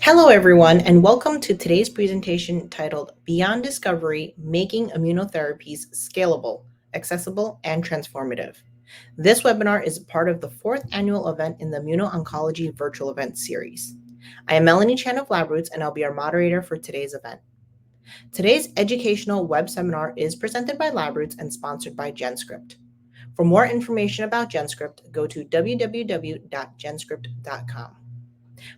Hello, everyone, and welcome to today's presentation titled Beyond Discovery, Making Immunotherapies Scalable, Accessible, and Transformative. This webinar is part of the fourth annual event in the Immuno-Oncology Virtual Event Series. I am Melanie Chan of LabRoots, and I'll be our moderator for today's event. Today's educational web seminar is presented by LabRoots and sponsored by GenScript. For more information about GenScript, go to www.genscript.com.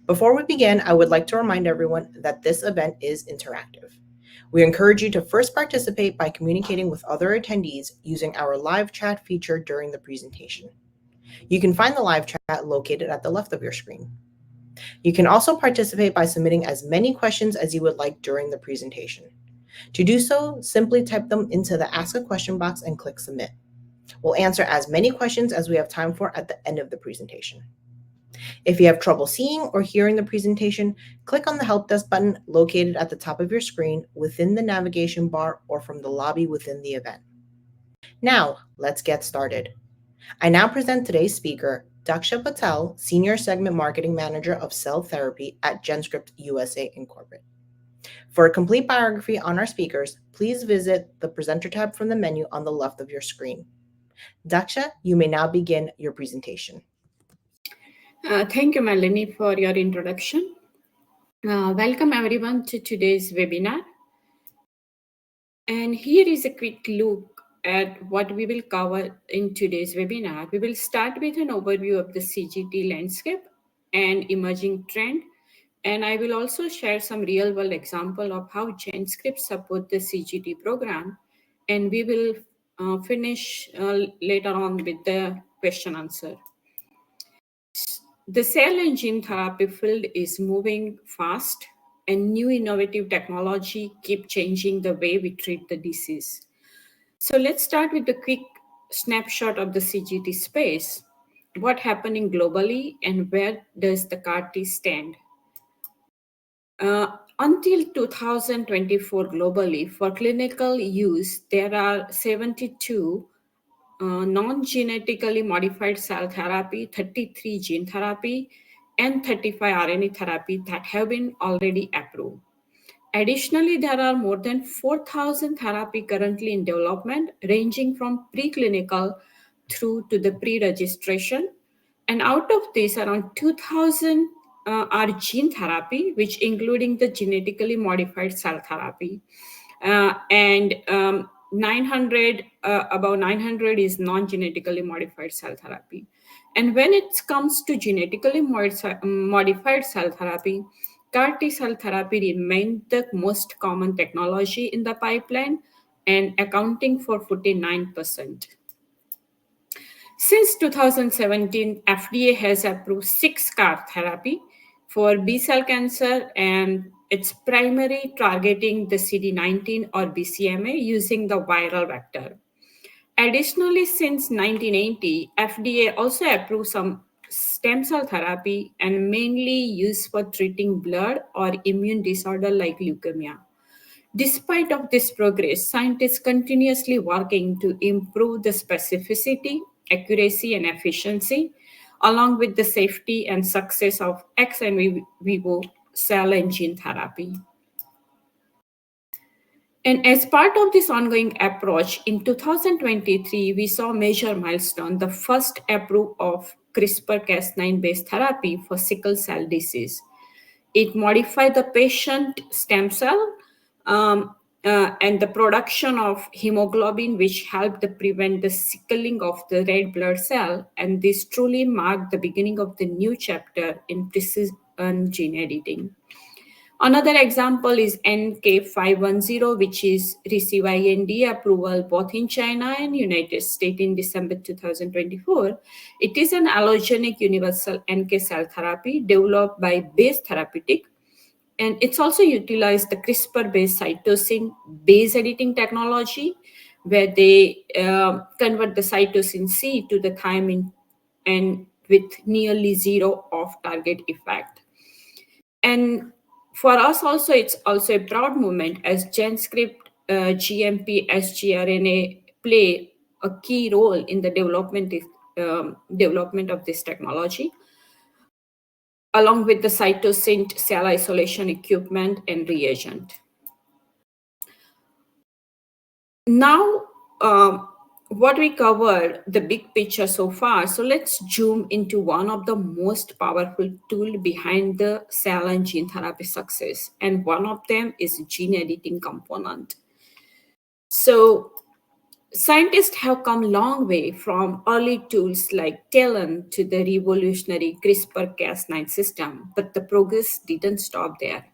Before we begin, I would like to remind everyone that this event is interactive. We encourage you to first participate by communicating with other attendees using our live chat feature during the presentation. You can find the live chat located at the left of your screen. You can also participate by submitting as many questions as you would like during the presentation. To do so, simply type them into the Ask a Question box and click Submit. We'll answer as many questions as we have time for at the end of the presentation. If you have trouble seeing or hearing the presentation, click on the Help Desk button located at the top of your screen within the navigation bar or from the lobby within the event. Now, let's get started. I now present today's speaker, Daksha Patel, Senior Segment Marketing Manager of Cell Therapy at GenScript USA Incorporated. For a complete biography on our speakers, please visit the Presenter tab from the menu on the left of your screen. Daksha, you may now begin your presentation. Thank you, Melanie, for your introduction. Welcome everyone to today's webinar. And here is a quick look at what we will cover in today's webinar. We will start with an overview of the CGT landscape and emerging trend. And I will also share some real-world example of how GenScript support the CGT program. And we will finish later on with the question answer. The cell and gene therapy field is moving fast, and new innovative technology keep changing the way we treat the disease. So let's start with the quick snapshot of the CGT space. What happening globally and where does the CAR-T stand? Until 2024 globally, for clinical use, there are 72 non-genetically modified cell therapy, 33 gene therapy, and 35 RNA therapy that have been already approved. Additionally, there are more than 4,000 therapy currently in development, ranging from preclinical through to the pre-registration. And out of this, around 2,000 are gene therapy, which including the genetically modified cell therapy. And 900, about 900 is non-genetically modified cell therapy. And when it comes to genetically modified cell therapy, CAR-T cell therapy remains the most common technology in the pipeline and accounting for 49%. Since 2017, FDA has approved 6 CAR therapy for B-cell cancer, and it's primary targeting the CD19 or BCMA using the viral vector. Additionally, since 1980, FDA also approved some stem cell therapy and mainly used for treating blood or immune disorder like leukemia. Despite of this progress, scientists continuously working to improve the specificity, accuracy, and efficiency, along with the safety and success of ex and vivo cell and gene therapy. And as part of this ongoing approach, in 2023, we saw major milestone, the first approval of CRISPR-Cas9 based therapy for sickle cell disease. It modified the patient stem cell and the production of hemoglobin, which helped to prevent the sickling of the red blood cell. And this truly marked the beginning of the new chapter in precision gene editing. Another example is NK510, which is received IND approval both in China and United States in December 2024. It is an allogenic universal NK cell therapy developed by Base Therapeutic, and it's also utilized the CRISPR-based cytosine base editing technology, where they convert the cytosine C to the thymine and with nearly zero off-target effect. And for us also, it's also a broad movement as GenScript, GMP, sgRNA play a key role in the development of this technology. along with the cytosint cell isolation equipment and reagent. Now, what we covered, the big picture so far. So let's zoom into one of the most powerful tool behind the cell and gene therapy success. And one of them is gene editing component. So scientists have come a long way from early tools like TALEN to the revolutionary CRISPR-Cas9 system, but the progress didn't stop there.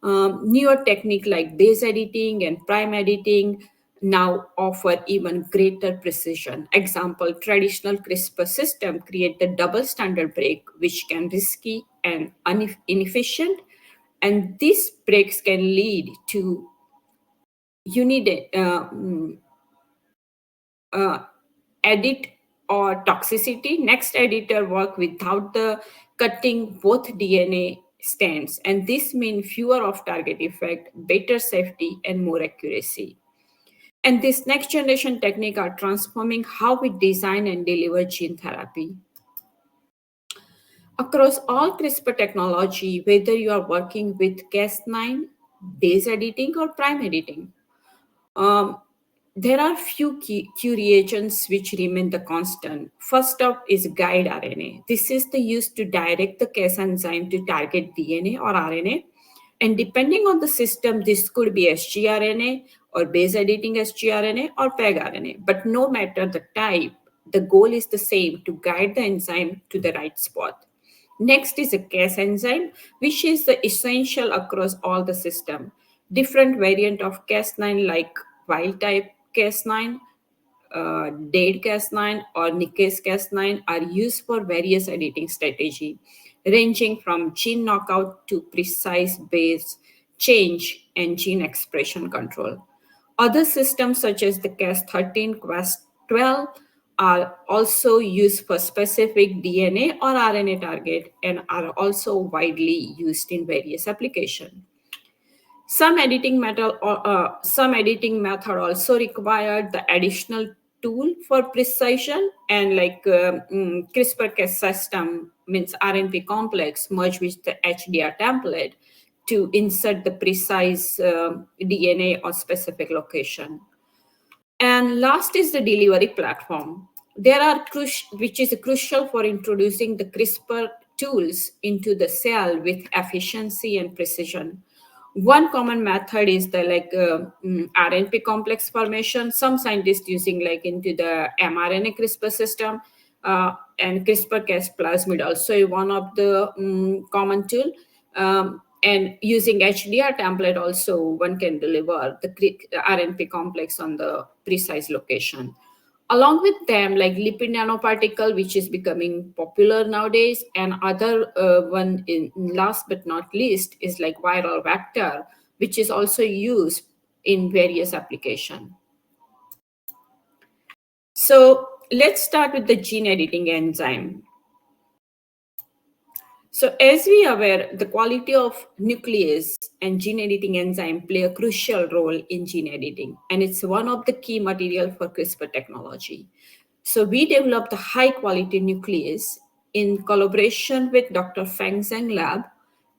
Newer techniques like base editing and prime editing now offer even greater precision. Example, traditional CRISPR system create the double standard break, which can risky and inefficient, and these breaks can lead to unit edit or toxicity. Next editor work without the cutting both DNA strands, and this means fewer off-target effect, better safety, and more accuracy. And this next generation technique are transforming how we design and deliver gene therapy. Across all CRISPR technology, whether you are working with Cas9, base editing, or prime editing, um, there are few key reagents which remain the constant. First up is guide RNA. This is the use to direct the Cas enzyme to target DNA or RNA. And depending on the system, this could be sgRNA or base editing sgRNA or pegRNA. But no matter the type, the goal is the same, to guide the enzyme to the right spot. Next is a Cas enzyme, which is the essential across all the system. Different variant of Cas9 like wild type Cas9, dead Cas9, or nickase Cas9 are used for various editing strategy, ranging from gene knockout to precise base change and gene expression control. Other systems such as the Cas13, Cas12 are also used for specific DNA or RNA target and are also widely used in various applications. Some editing method also required the additional tool for precision, and like CRISPR-Cas system means RNP complex merged with the HDR template to insert the precise DNA or specific location. And last is the delivery platform. Which is crucial for introducing the CRISPR tools into the cell with efficiency and precision. One common method is the RNP complex formation. Some scientists using like into the mRNA CRISPR system, and CRISPR-Cas plasmid also one of the common tool. And using HDR template also one can deliver the RNP complex on the precise location. Along with them, like lipid nanoparticle, which is becoming popular nowadays, and other one in last but not least is like viral vector, which is also used in various applications. So let's start with the gene editing enzyme. So as we are aware, the quality of nuclease and gene editing enzyme play a crucial role in gene editing, and it's one of the key material for CRISPR technology. So we developed a high quality nuclease in collaboration with Dr. Feng Zhang lab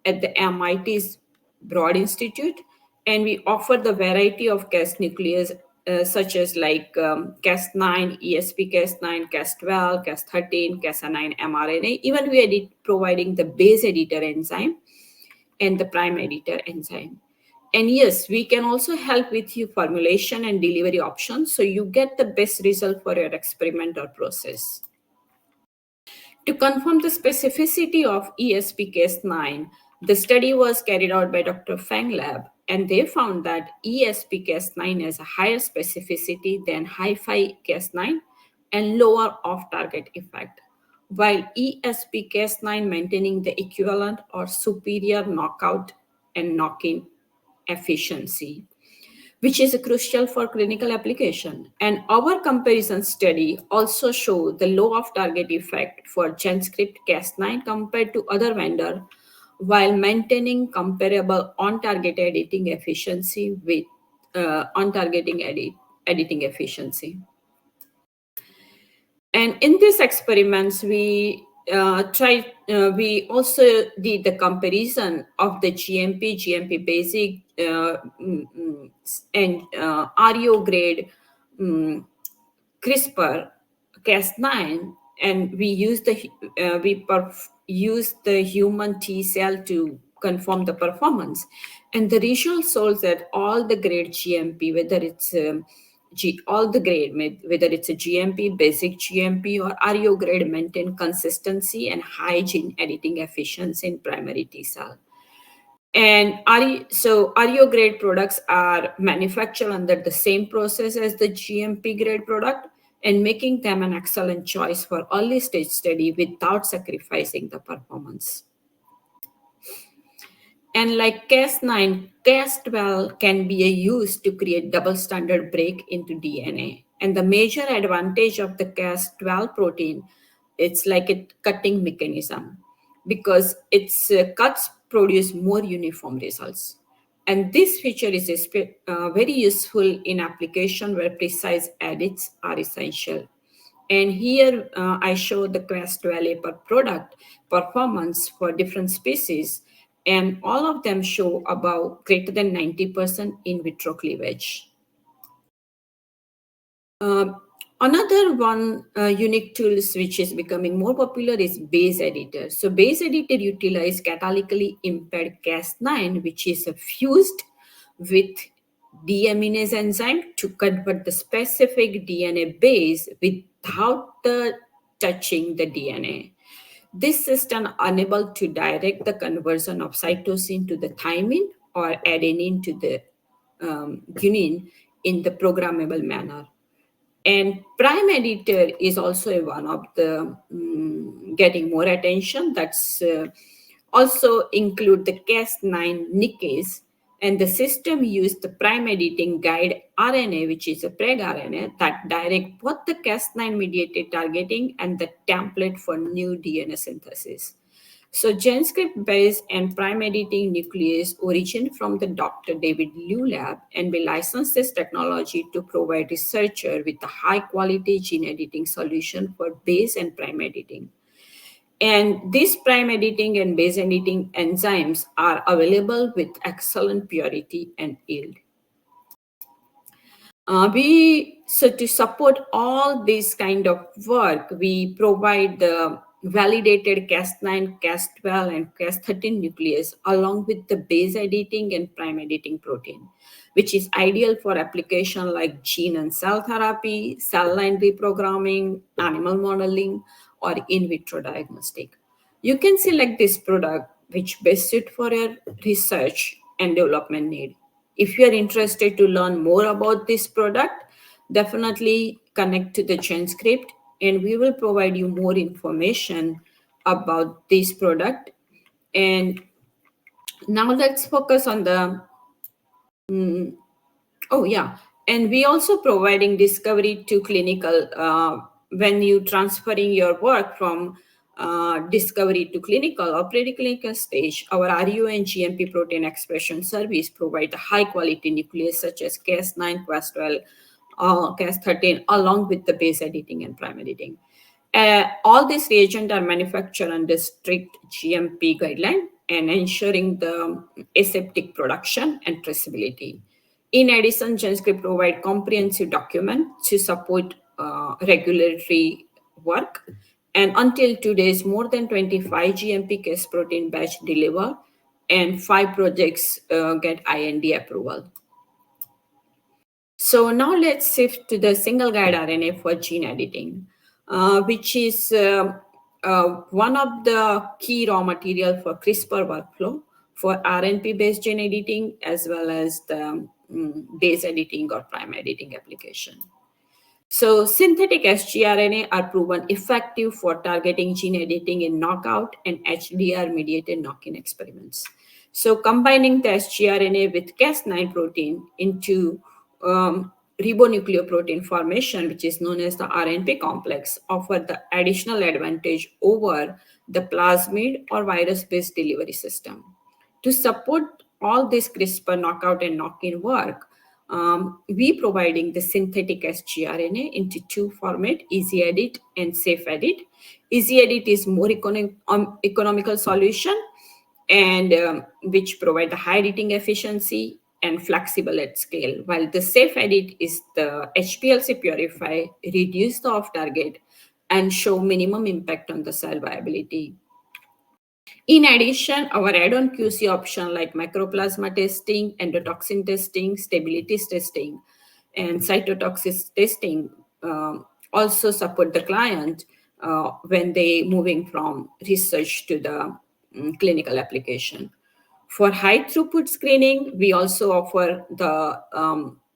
at the MIT's Broad Institute, and we offer the variety of Cas nuclease such as like Cas9, ESP-Cas9, Cas12, Cas13, Cas9 mRNA. Even we edit providing the base editor enzyme and the prime editor enzyme. And yes, we can also help with your formulation and delivery options so you get the best result for your experiment or process. To confirm the specificity of ESP-Cas9, the study was carried out by Dr. Feng lab, and they found that ESP-Cas9 has a higher specificity than high-Cas9 and lower off-target effect, while ESP-Cas9 maintaining the equivalent or superior knockout and knock-in efficiency, which is crucial for clinical application. And our comparison study also showed the low off-target effect for GenScript Cas9 compared to other vendor, while maintaining comparable on-target editing efficiency with editing efficiency. And in these experiments, we we also did the comparison of the GMP basic and RO grade CRISPR-Cas9, and we use the human T cell to confirm the performance, and the result shows that all the grade GMP, whether it's all the grade, whether it's a GMP, basic GMP, or RO grade, maintain consistency and high gene editing efficiency in primary T cell. And RO grade products are manufactured under the same process as the GMP grade product, and making them an excellent choice for early stage study without sacrificing the performance. And like Cas9, Cas12 can be used to create double stranded break into DNA. And the major advantage of the Cas12 protein, it's like a cutting mechanism because its cuts produce more uniform results. And this feature is very useful in application where precise edits are essential. And here I show the Cas12 per product performance for different species, and all of them show about greater than 90% in vitro cleavage. Another one unique tool which is becoming more popular is base editor. So base editor utilize catalytically impaired Cas9, which is fused with deaminase enzyme to convert the specific DNA base without touching the DNA. This system enables to direct the conversion of cytosine to the thymine or adenine to the guanine in the programmable manner. And prime editor is also one of the getting more attention. That's also include the Cas9 nickase, and the system used the prime editing guide RNA, which is a preg RNA that direct both the Cas9 mediated targeting and the template for new DNA synthesis. So GenScript base and prime editing nuclease origin from the Dr. David Liu lab, and we license this technology to provide researcher with a high quality gene editing solution for base and prime editing. And these prime editing and base editing enzymes are available with excellent purity and yield. So to support all this kind of work, we provide the validated Cas9, Cas12, and Cas13 nuclease along with the base editing and prime editing protein, which is ideal for application like gene and cell therapy, cell line reprogramming, animal modeling, or in vitro diagnostic. You can select this product which best suit for your research and development need. If you are interested to learn more about this product, definitely connect to the GenScript, and we will provide you more information about this product. And now let's focus on the, and we also providing discovery to clinical when you transferring your work from discovery to clinical or preclinical stage. Our RU and GMP protein expression service provide high quality nuclease such as Cas9, Cas12, Cas13, along with the base editing and prime editing. All these reagents are manufactured under strict GMP guideline and ensuring the aseptic production and traceability. In addition, GenScript provide comprehensive document to support regulatory work. And until today, more than 25 GMP Cas protein batch deliver, and 5 projects get IND approval. So now let's shift to the single guide RNA for gene editing, which is one of the key raw material for CRISPR workflow for RNP-based gene editing as well as the base editing or prime editing application. So synthetic sgRNA are proven effective for targeting gene editing in knockout and HDR-mediated knock-in experiments. So combining the sgRNA with Cas9 protein into ribonucleoprotein formation, which is known as the RNP complex, offer the additional advantage over the plasmid or virus-based delivery system. To support all this CRISPR knockout and knock-in work, we providing the synthetic sgRNA into two formats, easy edit and safe edit. Easy edit is more economical solution and which provide the high editing efficiency and flexible at scale, while the safe edit is the HPLC purify, reduce the off target, and show minimum impact on the cell viability. In addition, our add-on QC option like microplasma testing, endotoxin testing, stability testing, and cytotoxic testing also support the client when they moving from research to the clinical application. For high throughput screening, we also offer the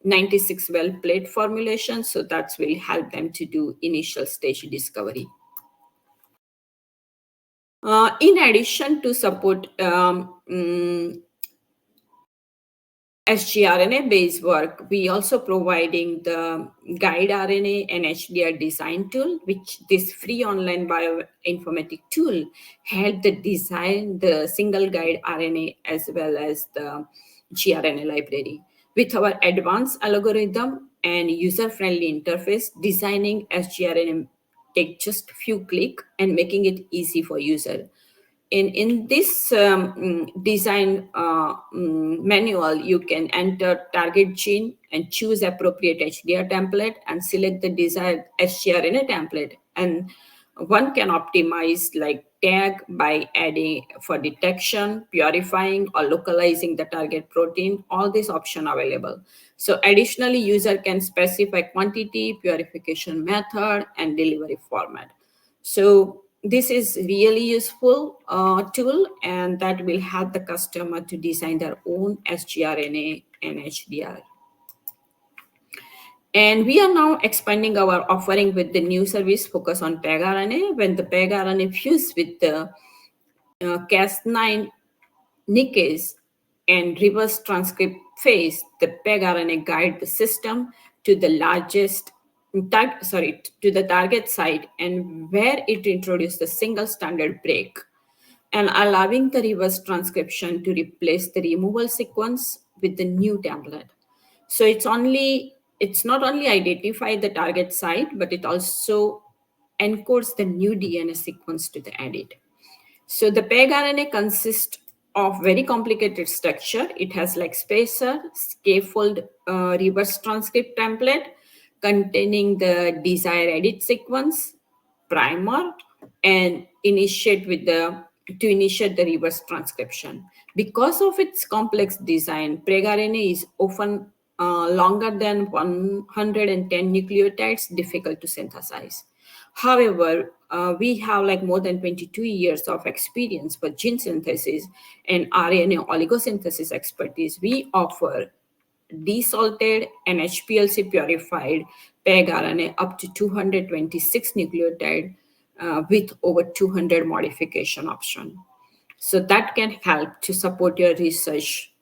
96 well plate formulation, so that will help them to do initial stage discovery. In addition to support sgRNA-based work, we also providing the guide RNA and HDR design tool, which this free online bioinformatic tool help the design the single guide RNA as well as the gRNA library. With our advanced algorithm and user-friendly interface, designing sgRNA take just a few clicks and making it easy for user. In this design manual, you can enter target gene and choose appropriate HDR template and select the desired sgRNA template. And one can optimize like tag by adding for detection, purifying, or localizing the target protein. All these options available. So additionally, user can specify quantity, purification method, and delivery format. So this is really useful tool, and that will help the customer to design their own sgRNA and HDR. And we are now expanding our offering with the new service focus on pegRNA. When the pegRNA fused with the Cas9 nuclease and reverse transcript phase, the pegRNA guide the system to the to the target site, and where it introduced the single standard break and allowing the reverse transcription to replace the removal sequence with the new template. So it's not only identify the target site, but it also encodes the new DNA sequence to the edit. So the pegRNA consists of very complicated structure. It has like spacer, scaffold, reverse transcript template containing the desired edit sequence, primer, and initiate the reverse transcription. Because of its complex design, pegRNA is often longer than 110 nucleotides, difficult to synthesize. However, we have like more than 22 years of experience for gene synthesis and RNA oligosynthesis expertise. We offer desalted and HPLC purified pegRNA up to 226 nucleotide with over 200 modification option. So that can help to support your research.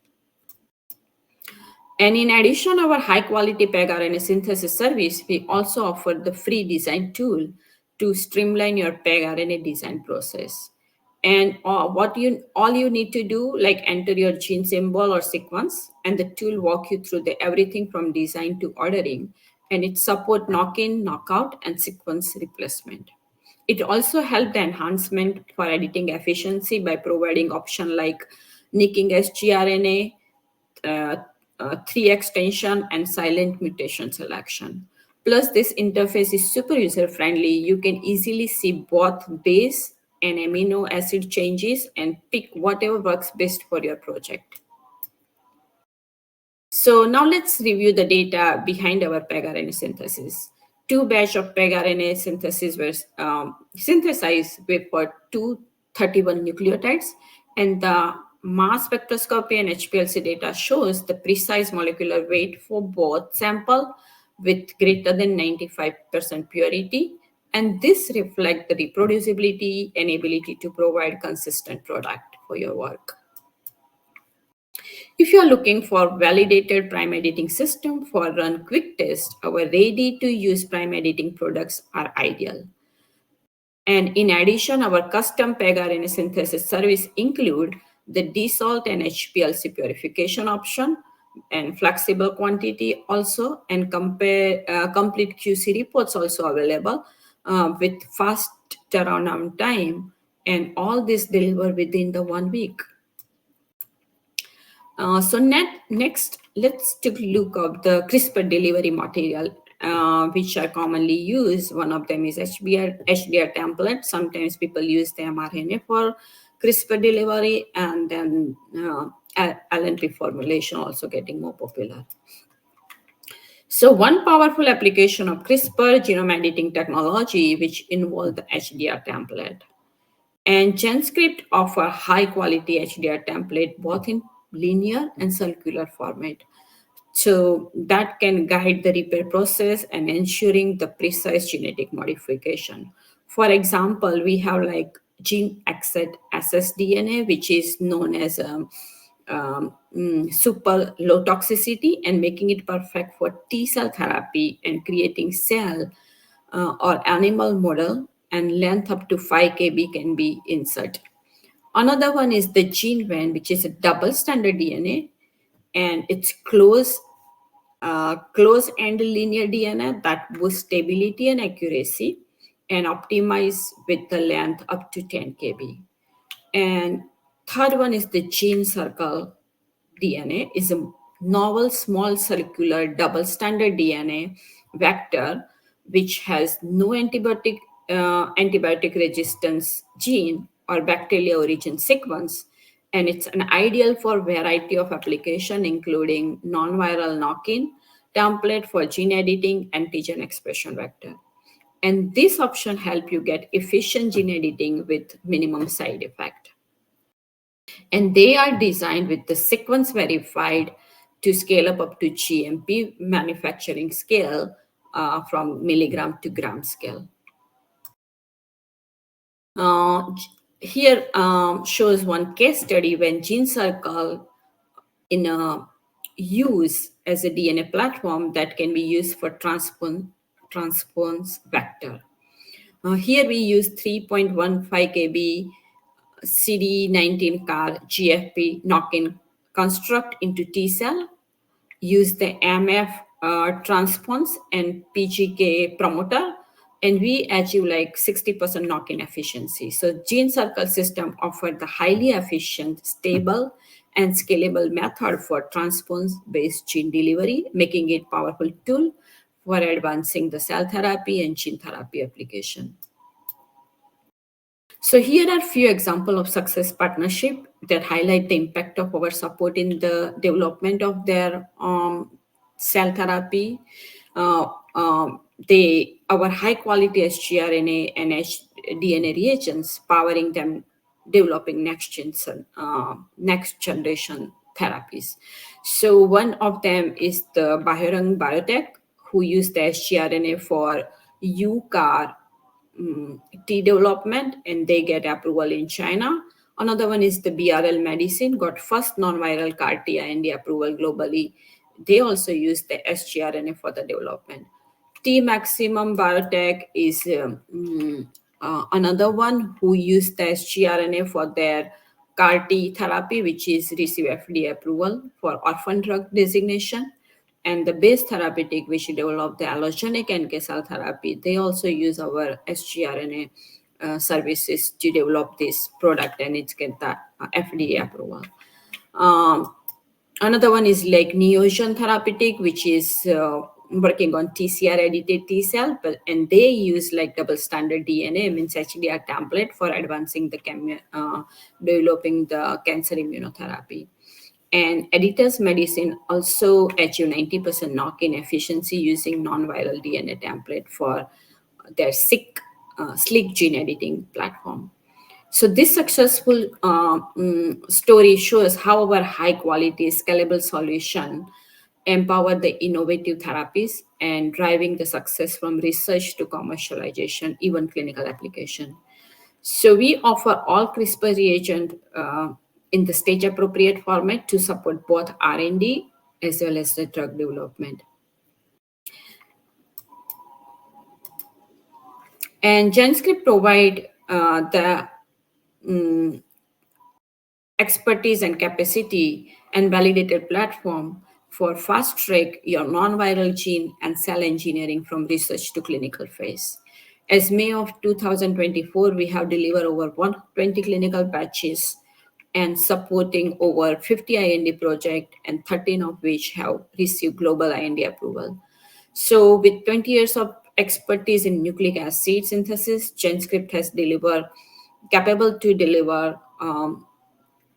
And in addition, our high quality pegRNA synthesis service, we also offer the free design tool to streamline your pegRNA design process. And all you need to do, like enter your gene symbol or sequence, and the tool walk you through the everything from design to ordering, and it support knock-in, knockout, and sequence replacement. It also helped the enhancement for editing efficiency by providing option like nicking sgRNA, 3 extension, and silent mutation selection. Plus, this interface is super user-friendly. You can easily see both base and amino acid changes and pick whatever works best for your project. So now let's review the data behind our pegRNA synthesis. 2 batch of pegRNA synthesis were synthesized for 231 nucleotides, and the mass spectroscopy and HPLC data shows the precise molecular weight for both sample with greater than 95% purity, and this reflects the reproducibility and ability to provide consistent product for your work. If you are looking for validated prime editing system for run quick test, our ready-to-use prime editing products are ideal. And in addition, our custom pegRNA synthesis service include the desalt and HPLC purification option, and flexible quantity also, and complete QC reports also available with fast turnaround time, and all this delivered within the 1 week. Next, let's take a look at the CRISPR delivery material, which are commonly used. One of them is HDR template. Sometimes people use the mRNA for CRISPR delivery, and then LNP formulation also getting more popular. So one powerful application of CRISPR genome editing technology, which involves the HDR template. And GenScript offer high quality HDR template both in linear and circular format. So that can guide the repair process and ensuring the precise genetic modification. For example, we have like gene exit ssDNA, which is known as super low toxicity and making it perfect for T cell therapy and creating cell or animal model, and length up to 5 kb can be inserted. Another one is the gene van, which is a double standard DNA, and it's close end linear DNA that boosts stability and accuracy and optimize with the length up to 10 kb. And third one is the gene circle DNA, is a novel small circular double standard DNA vector which has no antibiotic resistance gene or bacterial origin sequence, and it's an ideal for variety of application including non-viral knock-in, template for gene editing, antigen expression vector. And this option help you get efficient gene editing with minimum side effect. And they are designed with the sequence verified to scale up to GMP manufacturing scale from milligram to gram scale. Here shows one case study when gene circle in a use as a DNA platform that can be used for transpons vector. Here we use 3.15 kb CD19 CAR GFP knock-in construct into T cell, use the MF transpons and PGK promoter, and we achieve like 60% knock-in efficiency. So gene circle system offer the highly efficient, stable, and scalable method for transpons-based gene delivery, making it powerful tool for advancing the cell therapy and gene therapy application. So here are a few examples of success partnership that highlight the impact of our support in the development of their cell therapy. Our high quality sgRNA and DNA reagents powering them developing next generation therapies. So one of them is the Bahrain Biotech, who use the sgRNA for UCAR T development, and they get approval in China. Another one is the BRL Medicine, got first non-viral CAR T IND approval globally. They also use the sgRNA for the development. T Maximum Biotech is another one who used the sgRNA for their CAR T therapy, which is receive FDA approval for orphan drug designation. And the base therapeutic, which developed the allogenic NK cell therapy, they also use our sgRNA services to develop this product, and it's get the FDA approval. Another one is like Neogen Therapeutic, which is working on TCR-edited T cell, and they use like double standard DNA, means HDR template for advancing the developing the cancer immunotherapy. And Editor's Medicine also achieve 90% knock-in efficiency using non-viral DNA template for their slick gene editing platform. So this successful story shows how our high-quality, scalable solution empower the innovative therapies and driving the success from research to commercialization, even clinical application. So we offer all CRISPR reagent in the stage-appropriate format to support both R&D as well as the drug development. And GenScript provide the expertise and capacity and validated platform for fast-track your non-viral gene and cell engineering from research to clinical phase. As May of 2024, we have delivered over 120 clinical batches and supporting over 50 IND projects, and 13 of which have received global IND approval. So with 20 years of expertise in nucleic acid synthesis, GenScript has capable to deliver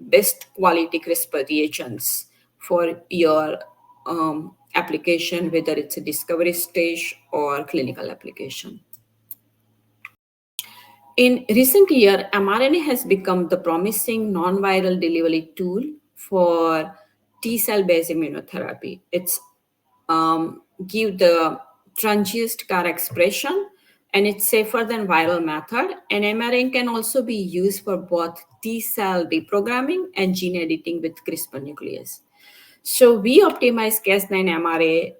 best quality CRISPR reagents for your application, whether it's a discovery stage or clinical application. In recent years, mRNA has become the promising non-viral delivery tool for T-cell-based immunotherapy. It's give the transduced CAR expression, and it's safer than viral method. And mRNA can also be used for both T-cell reprogramming and gene editing with CRISPR nuclease. So we optimize Cas9 mRNA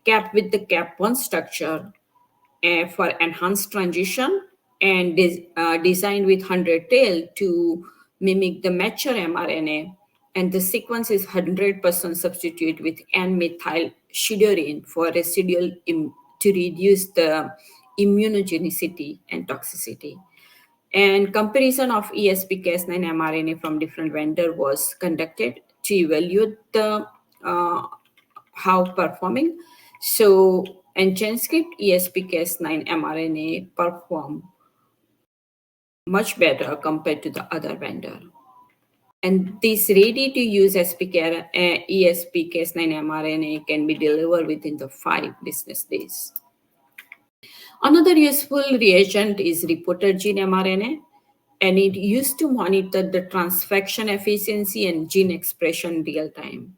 cap with the cap1 structure for enhanced transition, and designed with 100 tail to mimic the mature mRNA. And the sequence is 100% substitute with N-methyl pseudorin for residual to reduce the immunogenicity and toxicity. And comparison of ESP-Cas9 mRNA from different vendor was conducted to evaluate the how performing. So, and GenScript ESP-Cas9 mRNA perform much better compared to the other vendor. And this ready-to-use ESP-Cas9 mRNA can be delivered within the 5 business days. Another useful reagent is reporter gene mRNA, and it used to monitor the transfection efficiency and gene expression in real time.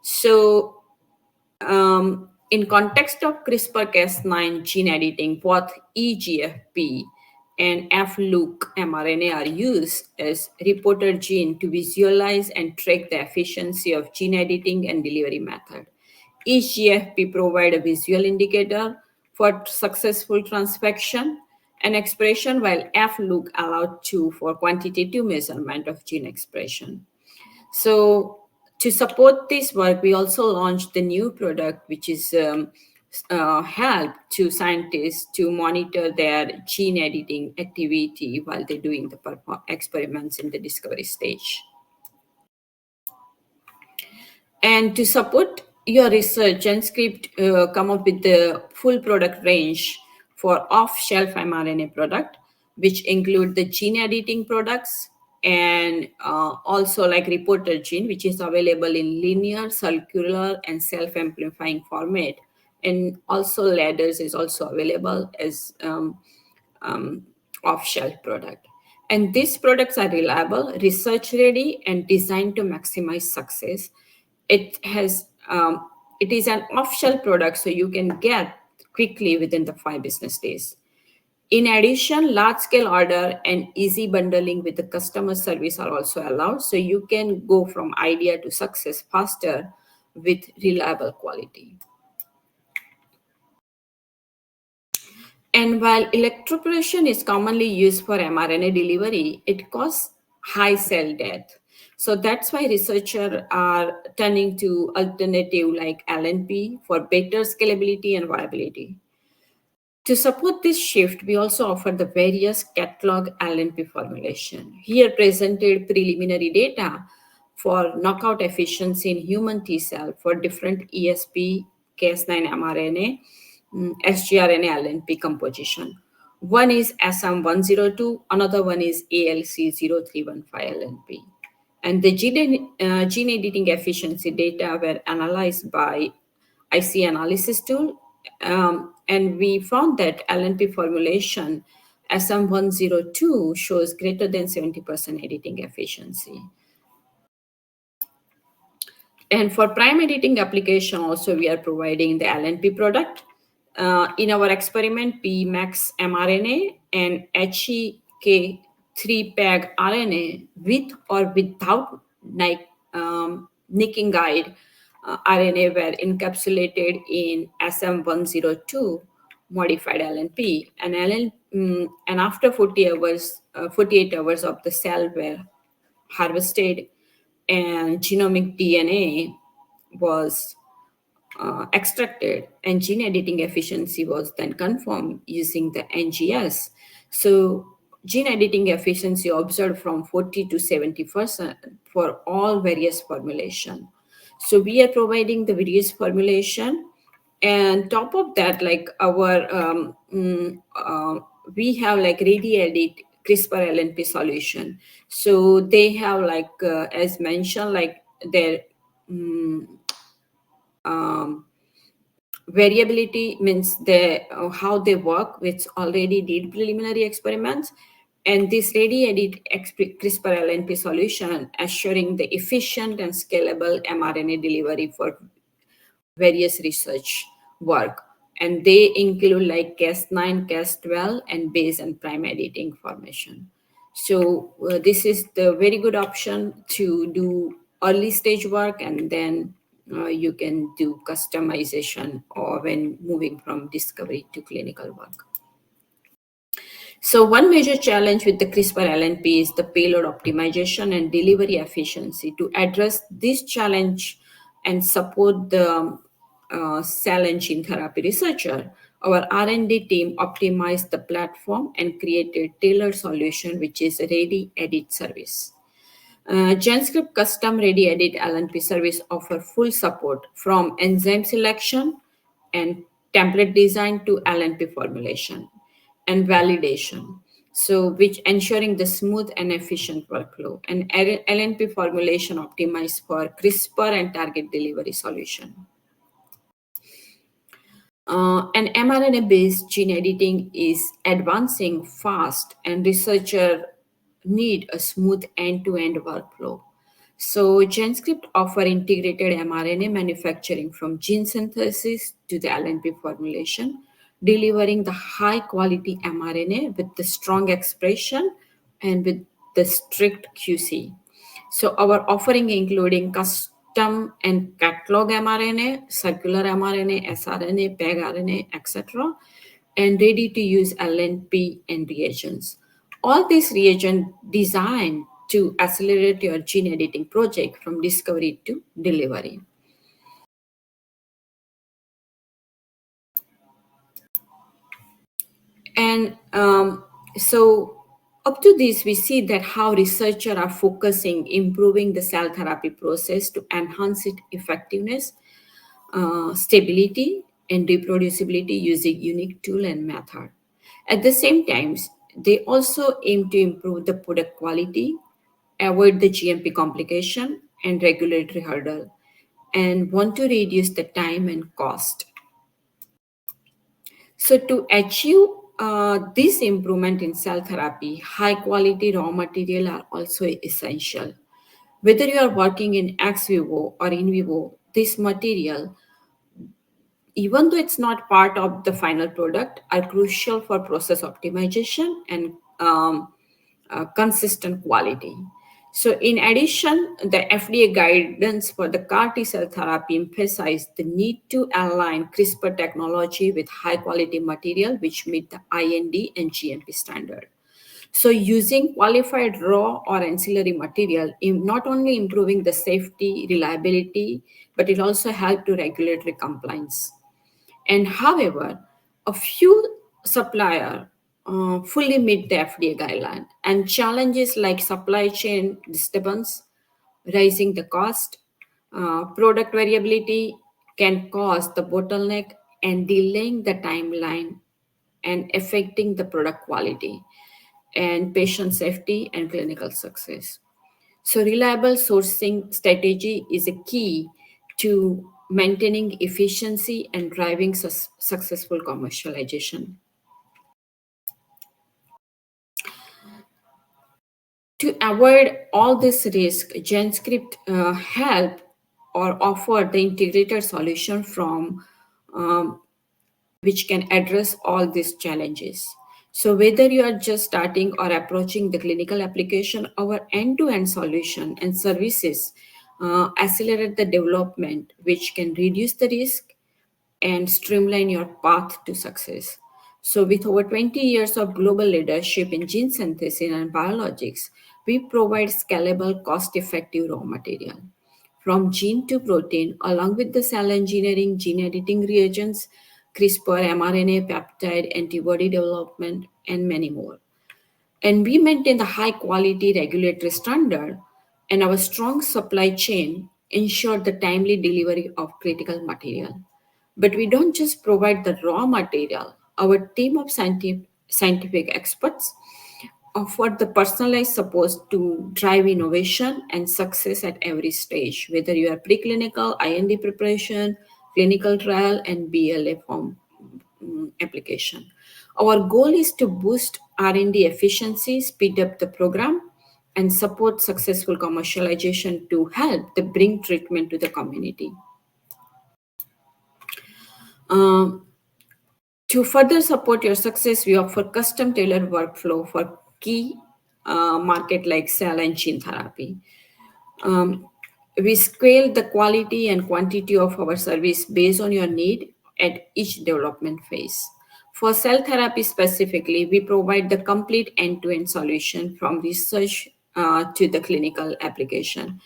So, in context of CRISPR-Cas9 gene editing, both eGFP and F-Loop mRNA are used as reporter gene to visualize and track the efficiency of gene editing and delivery method. Each GFP provide a visual indicator for successful transfection and expression, while F-Loop allowed for quantitative measurement of gene expression. So to support this work, we also launched the new product, which is help to scientists to monitor their gene editing activity while they're doing the experiments in the discovery stage. And to support your research, GenScript come up with the full product range for off-shelf mRNA product, which include the gene editing products, and also like reporter gene, which is available in linear, circular, and self-amplifying format. And also ladders is also available as off-shelf product. And these products are reliable, research-ready, and designed to maximize success. It is an off-shelf product, so you can get quickly within the 5 business days. In addition, large-scale order and easy bundling with the customer service are also allowed, so you can go from idea to success faster with reliable quality. And while electroporation is commonly used for mRNA delivery, it causes high cell death. So that's why researchers are turning to alternative like LNP for better scalability and viability. To support this shift, we also offer the various catalog LNP formulation. Here presented preliminary data for knockout efficiency in human T cell for different ESP, Cas9 mRNA, sgRNA LNP composition. One is SM102, another one is ALC0315 LNP. And the gene editing efficiency data were analyzed by IC analysis tool, and we found that LNP formulation SM102 shows greater than 70% editing efficiency. And for prime editing application also, we are providing the LNP product. In our experiment, Pmax mRNA and HEK3-PEG RNA with or without nicking guide RNA were encapsulated in SM102 modified LNP, and after 48 hours of the cell were harvested, and genomic DNA was extracted, and gene editing efficiency was then confirmed using the NGS. So gene editing efficiency observed from 40 to 70% for all various formulation. So we are providing the various formulation, and top of that, like we have like ready edit CRISPR LNP solution. So they have like as mentioned, like their variability means how they work, which already did preliminary experiments, and this ready edit CRISPR LNP solution assuring the efficient and scalable mRNA delivery for various research work, and they include like Cas9, Cas12, and base and prime editing formation. So this is the very good option to do early stage work, and then you can do customization or when moving from discovery to clinical work. So one major challenge with the CRISPR LNP is the payload optimization and delivery efficiency. To address this challenge and support the cell and gene therapy researcher, our R&D team optimized the platform and created tailored solution, which is a ready edit service. GenScript custom ready edit LNP service offer full support from enzyme selection and template design to LNP formulation and validation. So which ensuring the smooth and efficient workflow, and LNP formulation optimized for CRISPR and target delivery solution. And mRNA-based gene editing is advancing fast, and researchers need a smooth end-to-end workflow. So GenScript offer integrated mRNA manufacturing from gene synthesis to the LNP formulation, delivering the high-quality mRNA with the strong expression and with the strict QC. So our offering including custom and catalog mRNA, circular mRNA, sRNA, PEG RNA, etc., and ready-to-use LNP and reagents. All these reagents designed to accelerate your gene editing project from discovery to delivery. And so up to this, we see that how researchers are focusing improving the cell therapy process to enhance its effectiveness, stability, and reproducibility using unique tool and method. At the same time, they also aim to improve the product quality, avoid the GMP complication and regulatory hurdle, and want to reduce the time and cost. So to achieve this improvement in cell therapy, high quality raw material are also essential. Whether you are working in ex vivo or in vivo, this material, even though it's not part of the final product, are crucial for process optimization and consistent quality. So in addition, the FDA guidance for the CAR T cell therapy emphasized the need to align CRISPR technology with high quality material which meet the IND and GMP standard. So using qualified raw or ancillary material not only improving the safety, reliability, but it also helped to regulatory compliance. And however, a few suppliers fully meet the FDA guideline, and challenges like supply chain disturbance, rising the cost, product variability can cause the bottleneck and delaying the timeline and affecting the product quality and patient safety and clinical success. So reliable sourcing strategy is a key to maintaining efficiency and driving successful commercialization. To avoid all this risk, GenScript help or offer the integrated solution from which can address all these challenges. So whether you are just starting or approaching the clinical application, our end-to-end solution and services accelerate the development, which can reduce the risk and streamline your path to success. So with over 20 years of global leadership in gene synthesis and biologics, we provide scalable, cost-effective raw material from gene to protein, along with the cell engineering, gene editing reagents, CRISPR, mRNA, peptide, antibody development, and many more. And we maintain the high quality regulatory standard, and our strong supply chain ensure the timely delivery of critical material. But we don't just provide the raw material. Our team of scientific experts offer the personalized support to drive innovation and success at every stage, whether you are preclinical, IND preparation, clinical trial, and BLA form application. Our goal is to boost R&D efficiency, speed up the program, and support successful commercialization to help the bring treatment to the community. Um, to further support your success, we offer custom tailored workflow for key market like cell and gene therapy. Um, we scale the quality and quantity of our service based on your need at each development phase. For cell therapy specifically, we provide the complete end-to-end solution from research to the clinical application.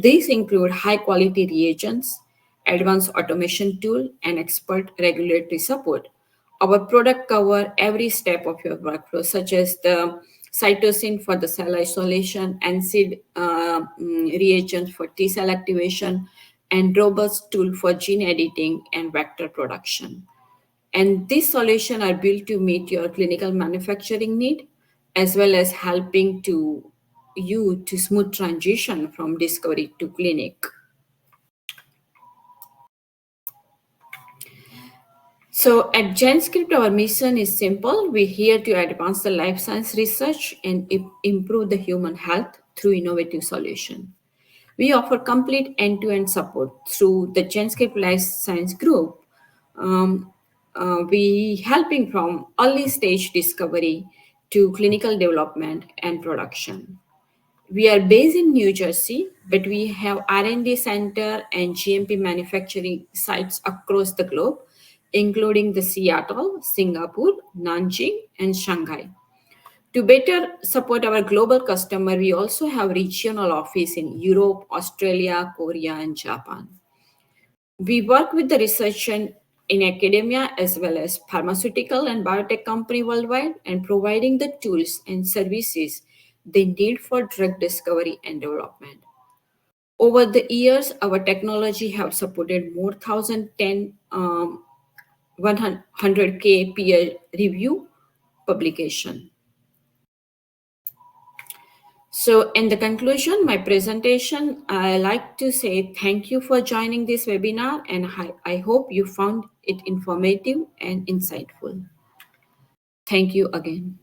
These include high-quality reagents, advanced automation tool, and expert regulatory support. Our product cover every step of your workflow, such as the cytosine for the cell isolation, ANSID reagent for T cell activation, and robust tool for gene editing and vector production. And these solutions are built to meet your clinical manufacturing need, as well as helping to you to smooth transition from discovery to clinic. So at GenScript, our mission is simple. We're here to advance the life science research and improve the human health through innovative solution. We offer complete end-to-end support through the GenScript Life Science Group. Um, we helping from early stage discovery to clinical development and production. We are based in New Jersey, but we have R&D center and GMP manufacturing sites across the globe, including the Seattle, Singapore, Nanjing, and Shanghai. To better support our global customer, we also have regional office in Europe, Australia, Korea, and Japan. We work with the research in academia as well as pharmaceutical and biotech company worldwide and providing the tools and services they need for drug discovery and development. Over the years, our technology have supported more 100K peer review publication. So in the conclusion, my presentation, I like to say thank you for joining this webinar, and I hope you found it informative and insightful. Thank you again.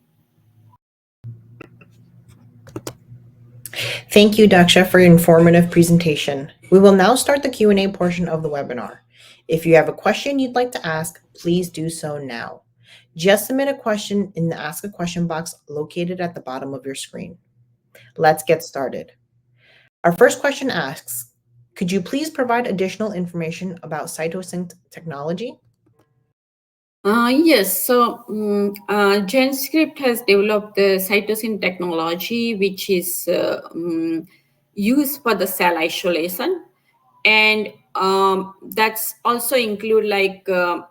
Thank you, Daksha, for your informative presentation. We will now start the Q&A portion of the webinar. If you have a question you'd like to ask, please do so now. Just submit a question in the Ask a Question box located at the bottom of your screen. Let's get started. Our first question asks, could you please provide additional information about cytosync technology? Yes, so GenScript has developed the cytosine technology, which is used for the cell isolation, and that's also include like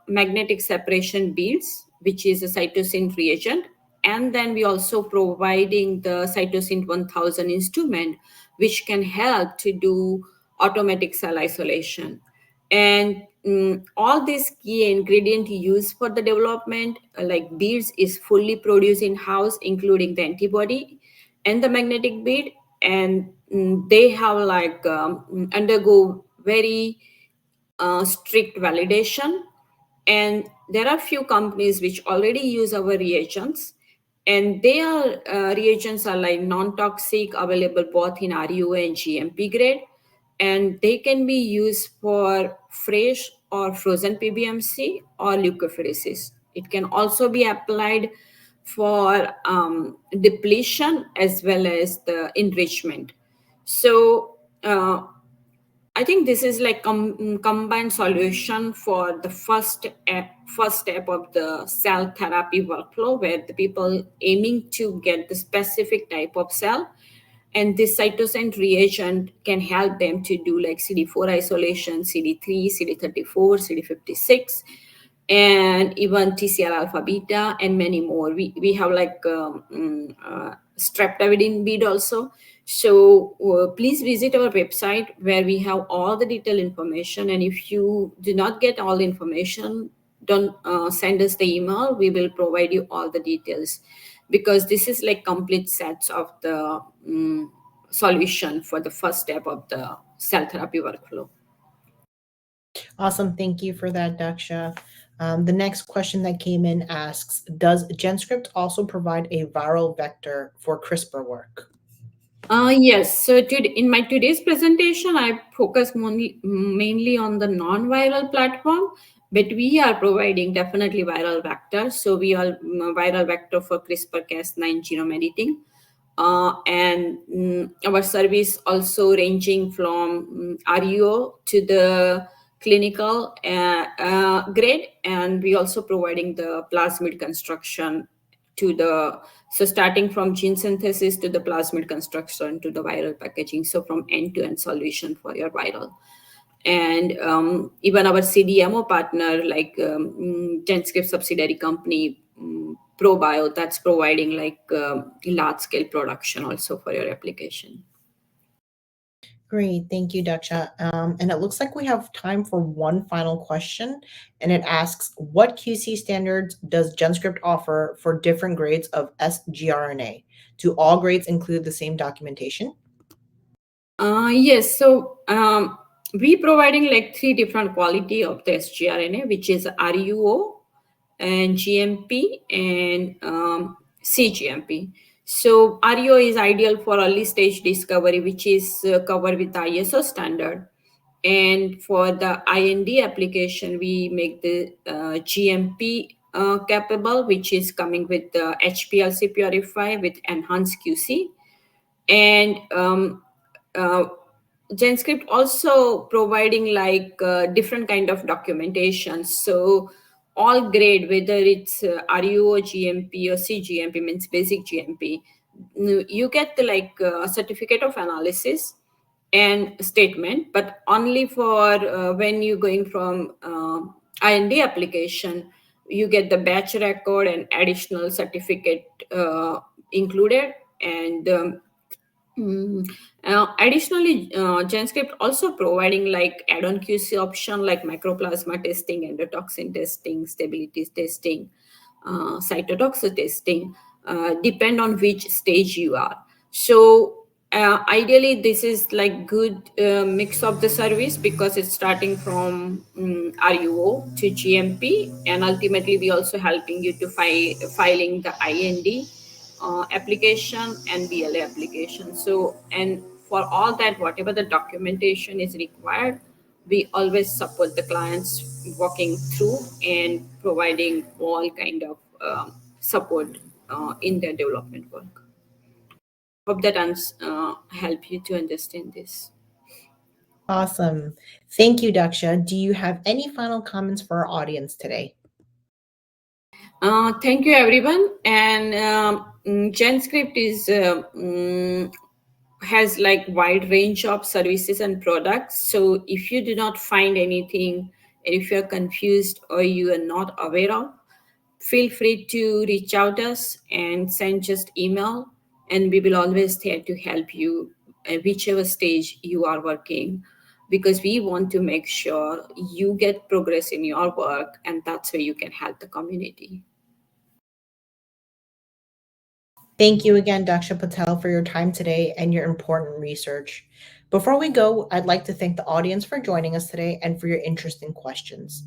magnetic separation beads, which is a cytosine reagent, and then we also providing the cytosine 1000 instrument, which can help to do automatic cell isolation. And all these key ingredient used for the development, like beads, is fully produced in house, including the antibody and the magnetic bead, and they have like undergo very strict validation. And there are few companies which already use our reagents, and their reagents are like non-toxic, available both in RUA and GMP grade, and they can be used for fresh or frozen PBMC or leukapheresis. It can also be applied for depletion as well as the enrichment. So I think this is like combined solution for the first step of the cell therapy workflow, where the people aiming to get the specific type of cell And this cytosine reagent can help them to do like CD4 isolation, CD3, CD34, CD56, and even TCR alpha beta, and many more. We have like streptavidin bead also. So please visit our website where we have all the detailed information. And if you do not get all the information, don't send us the email. We will provide you all the details, because this is like complete sets of the solution for the first step of the cell therapy workflow. Awesome. Thank you for that, Daksha. The next question that came in asks, does GenScript also provide a viral vector for CRISPR work? Yes. So in my today's presentation, I focus mainly on the non-viral platform, but we are providing definitely viral vectors. So we are viral vector for CRISPR-Cas9 genome editing. And our service also ranging from RUO to the clinical grade, and we also providing the plasmid construction to the, so starting from gene synthesis to the plasmid construction to the viral packaging, so from end-to-end solution for your viral. And even our CDMO partner, like GenScript subsidiary company, ProBio, that's providing like large scale production also for your application. Great. Thank you, Daksha. And it looks like we have time for one final question. And it asks, what QC standards does GenScript offer for different grades of sgRNA? Do all grades include the same documentation? Yes. So we providing like three different quality of the sgRNA, which is RUO and GMP and cGMP. So RUO is ideal for early stage discovery, which is covered with the ISO standard. And for the IND application, we make the GMP capable, which is coming with the HPLC purify with enhanced QC. And uh, GenScript also providing like different kind of documentation. So all grade, whether it's RUO GMP or cGMP, means basic GMP, you get the like certificate of analysis and statement, but only for when you're going from IND application, you get the batch record and additional certificate included. And additionally, GenScript also providing like add-on QC option like microplasma testing, endotoxin testing, stability testing, cytotoxic testing, depend on which stage you are. So ideally, this is like good mix of the service, because it's starting from RUO to GMP, and ultimately we also helping you to filing the IND application and BLA application. So, and for all that, whatever the documentation is required, we always support the clients walking through and providing all kind of support in their development work. Hope that help you to understand this. Awesome. Thank you, Daksha. Do you have any final comments for our audience today? Thank you, everyone. And GenScript is has like wide range of services and products. So if you do not find anything, and if you're confused or you are not aware of, feel free to reach out us and send just email, and we will always there to help you at whichever stage you are working, because we want to make sure you get progress in your work, and that's where you can help the community. Thank you again, Daksha Patel, for your time today and your important research. Before we go, I'd like to thank the audience for joining us today and for your interesting questions.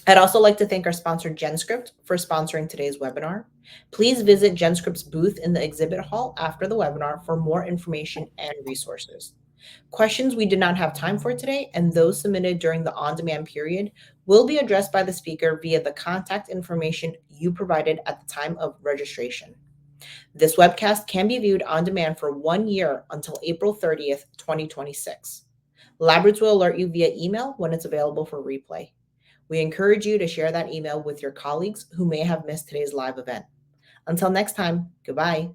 I'd also like to thank our sponsor, GenScript, for sponsoring today's webinar. Please visit GenScript's booth in the exhibit hall after the webinar for more information and resources. Questions we did not have time for today and those submitted during the on-demand period will be addressed by the speaker via the contact information you provided at the time of registration. This webcast can be viewed on demand for 1 year until April 30th, 2026. LabRoots will alert you via email when it's available for replay. We encourage you to share that email with your colleagues who may have missed today's live event. Until next time, goodbye.